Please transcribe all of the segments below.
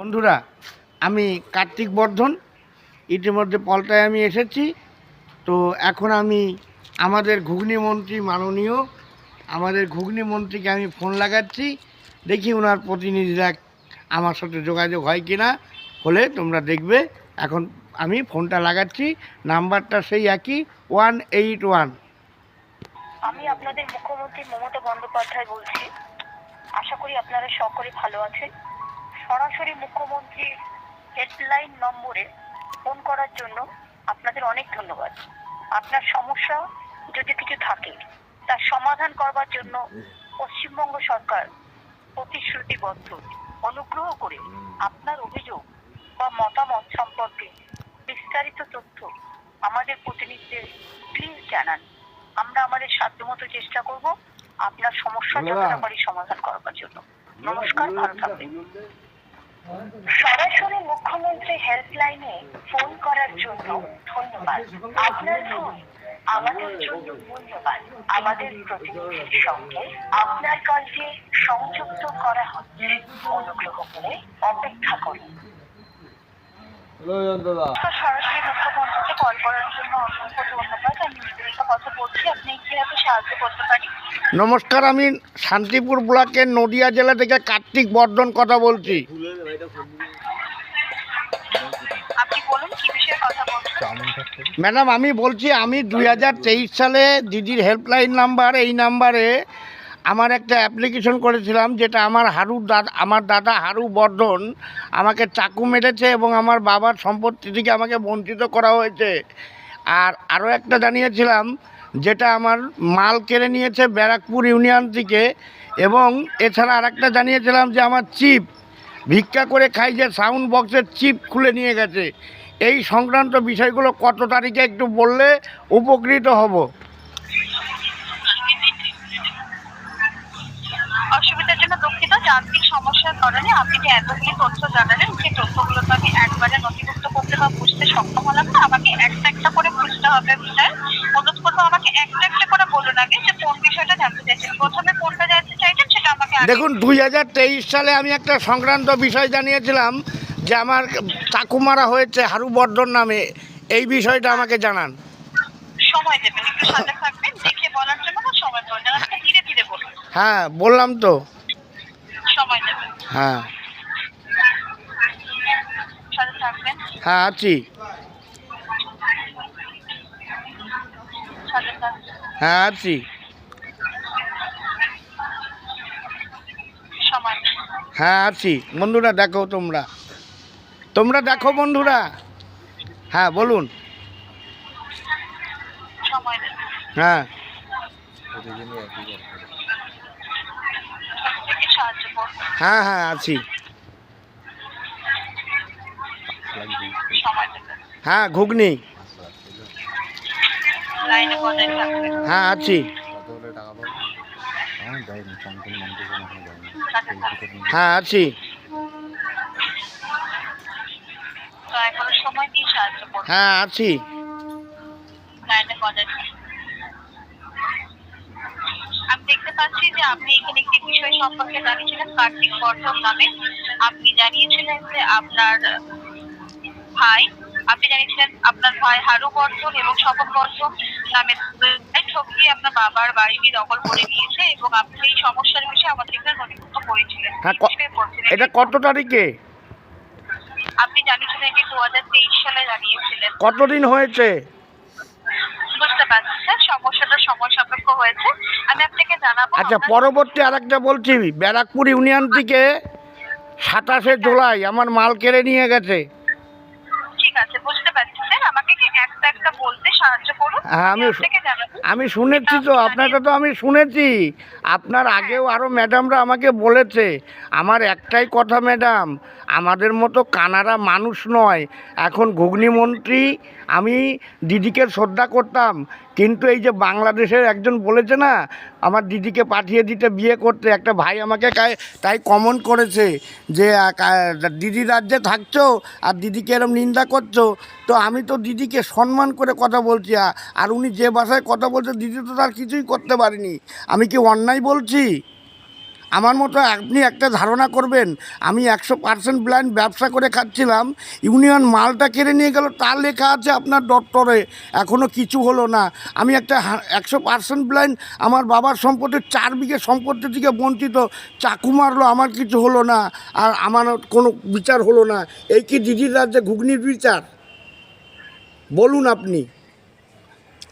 বন্ধুরা, আমি কার্তিক বর্ধন। ইতিমধ্যে পলটায় আমি এসেছি। তো এখন আমি আমাদের ঘুগনি মন্ত্রী মাননীয় আমাদের ঘুগনি মন্ত্রীকে আমি ফোন লাগাচ্ছি। দেখি ওনার প্রতিনিধিরা আমার সাথে যোগাযোগ হয় কি না। হলে তোমরা দেখবে। এখন আমি ফোনটা লাগাচ্ছি, নাম্বারটা সেই একই 181। আমি আপনাদের মুখ্যমন্ত্রী মমতা বন্দ্যোপাধ্যায় বলছি। আশা করি আপনারা সকলে ভালো আছেন। সরাসরি মুখ্যমন্ত্রী হেল্পলাইন নম্বরে ফোন করার জন্য আপনাদের অনেক ধন্যবাদ। আপনার সমস্যা যদি কিছু থাকে তার সমাধান করবার জন্য পশ্চিমবঙ্গ সরকার প্রতিশ্রুতিবদ্ধ। অনুগ্রহ করে আপনার অভিযোগ বা মতামত সম্পর্কে বিস্তারিত তথ্য আমাদের প্রতিনিধিদের প্লিজ জানান। আমরা আমাদের সাধ্যমতো চেষ্টা করব আপনার সমস্যা যতটা পারি সমাধান করবার জন্য। নমস্কার, ভালো থাকবেন। সরাসরি মুখ্যমন্ত্রী হেল্পলাইনে ফোন করার জন্য ধন্যবাদ। আপনার ফোন আমাদের জন্য মূল্যবান। আমাদের প্রতিনিধির সঙ্গে আপনার কলকে সংযুক্ত করা হচ্ছে। অনুগ্রহ করে অপেক্ষা করুন। সরাসরি মুখ্যমন্ত্রীকে কল করার জন্য অসংখ্য ধন্যবাদ। আমি নিবেদিতা কথা বলছি। আপনি কিভাবে সাহায্য করতে পারি? নমস্কার, আমি শান্তিপুর ব্লকের নদিয়া জেলা থেকে কার্তিক বর্ধন কথা বলছি। আপনি বলুন কি বিষয়ে কথা বলছেন। ম্যাডাম, আমি বলছি আমি 2023 সালে দিদির হেল্পলাইন নাম্বার, এই নাম্বারে আমার একটা অ্যাপ্লিকেশন করেছিলাম, যেটা আমার দাদা হারু বর্ধন আমাকে চাকু মেরেছে এবং আমার বাবার সম্পত্তি থেকে আমাকে বঞ্চিত করা হয়েছে। আর আরও একটা জানিয়েছিলাম, যেটা আমার মাল কেড়ে নিয়েছে ব্যারাকপুর ইউনিয়ন থেকে। এবং এছাড়া আরেকটা জানিয়েছিলাম যে আমার চিপ ভিক্ষা করে খাই, যে সাউন্ড বক্সের চিপ খুলে নিয়ে গেছে। এই সংক্রান্ত বিষয়গুলো কত তারিখে একটু বললে উপকৃত হব। অসুবিধার জন্য দুঃখিত। যান্ত্রিক সমস্যার কারণে আপনি যে এতগুলি তথ্য জানালেন, সেই তথ্যগুলো তো আমি একবারে নথিভুক্ত করতে বা বুঝতে সক্ষম হলাম না। আমাকে একটা একটা করে বুঝতে হবে। স্যার, অনুরোধ করবো আমাকে একটা একটা করে বলুন আগে যে কোন বিষয়টা জানতে চাইছেন। প্রথমে কোনটা জানতে চাইছেন সেটা আমাকে দেখুন, 2023 সালে আমি একটা সংক্রান্ত বিষয় জানিয়েছিলাম যে আমার চাকু মারা হয়েছে হারু বর্ধন নামে। এই বিষয়টা আমাকে জানান। সময় দেবেন, একটু সাথে থাকবেন। দেখে বলার জন্য না সময় প্রয়োজন। আমাকে ধীরে ধীরে বলুন। হ্যাঁ, বললাম তো। সময় দেবেন, হ্যাঁ সাথে থাকবেন। হ্যাঁ আছি। সাথে থাকবেন, হ্যাঁ আছি। সময় দেবেন। হ্যাঁ আছি। বন্ধুরা দেখো, তোমরা দেখো বন্ধুরা। হ্যাঁ বলুন। সময় দেবেন। হ্যাঁ থেকে সাহায্য করুন। হ্যাঁ হ্যাঁ আছি। সময় দেবেন। হ্যাঁ ঘুগনি। লাইনে বজায় থাকবেন। হ্যাঁ আছি। সাথে থাকবেন। হ্যাঁ আছি। দয়া করে সময় দিয়ে সাহায্য করুন। হ্যাঁ আছি। লাইনে বজায় থাকবেন। আমি দেখতে পাচ্ছি যে আপনি এখানে একটি বিষয় সম্পর্কে জানিয়েছিলেন কার্তিক বর্ধন নামে। আপনি জানিয়েছিলেন যে আপনার ভাই হারু বর্ধন এবং স্বপন বর্ধন নামে ঠকিয়ে আপনার বাবার বাড়িটি দখল করে নিয়েছে এবং আপনি এই সমস্যার বিষয়ে আমাদের এখানে নথিভুক্ত করেছিলেন। হ্যাঁ, এটা কত তারিখে? আপনি জানিয়েছিলেন এটি 2023 সালে জানিয়েছিলেন। কতদিন হয়েছে? বুঝতে পারছি স্যার, সমস্যাটা সময় সাপেক্ষ হয়েছে। আমি আপনাকে জানাবো। আচ্ছা, পরবর্তী আরেকটা বলছি, ব্যারাকপুর ইউনিয়ন থেকে 27শে জুলাই আমার মাল কেড়ে নিয়ে গেছে। ঠিক আছে, বুঝতে পারছি স্যার। আমাকে কি একটা একটা বলতে সাহায্য করুন। হ্যাঁ, আমি শুনেছি তো, আপনারটা তো আমি শুনেছি। আপনার আগেও আরও ম্যাডামরা আমাকে বলেছে। আমার একটাই কথা ম্যাডাম, আমাদের মতো কানারা মানুষ নয়। এখন ঘুগনি মন্ত্রী, আমি দিদিকে শ্রদ্ধা করতাম, কিন্তু এই যে বাংলাদেশের একজন বলেছে না আমার দিদিকে পাঠিয়ে দিতে বিয়ে করতে, একটা ভাই আমাকে তাই কমেন্ট করেছে যে দিদি রাজ্যে থাকছো আর দিদিকে এরম নিন্দা করছো। তো আমি তো দিদিকে সম্মান করে কথা বলছি। আর উনি যে ভাষায় কথা বলছে, দিদি তো তার কিছুই করতে পারেনি। আমি কি অন্যায় বলছি? আমার মতো আপনি একটা ধারণা করবেন, আমি 100% ব্লাইন্ড ব্যবসা করে খাচ্ছিলাম, ইউনিয়ন মালটা কেড়ে নিয়ে গেল, তার লেখা আছে আপনার দপ্তরে, এখনও কিছু হলো না। আমি একটা 100% ব্লাইন্ড, আমার বাবার সম্পত্তির 4 বিঘে সম্পত্তি থেকে বঞ্চিত, চাকু মারলো, আমার কিছু হলো না, আর আমার কোনো বিচার হলো না। এই কি দিদির রাজ্যে ঘুগনির বিচার? বলুন আপনি।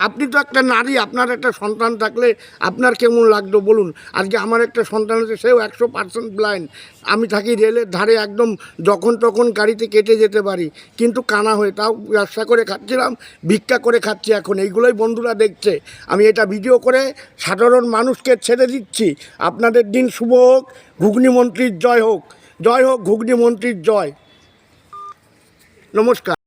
আপনি তো একটা নারী, আপনার একটা সন্তান থাকলে আপনার কেমন লাগতো বলুন। আজকে আমার একটা সন্তান আছে, সেও 100% ব্লাইন্ড। আমি থাকি রেলের ধারে, একদম যখন তখন গাড়িতে কেটে যেতে পারি, কিন্তু কানা হয়ে, তাও ব্যবসা করে খাচ্ছিলাম, ভিক্ষা করে খাচ্ছি এখন। এইগুলোই বন্ধুরা দেখছে, আমি এটা ভিডিও করে সাধারণ মানুষকে ছেড়ে দিচ্ছি। আপনাদের দিন শুভ হোক, ঘুগনি মন্ত্রীর জয় হোক, জয় হোক ঘুগনি মন্ত্রীর জয়। নমস্কার।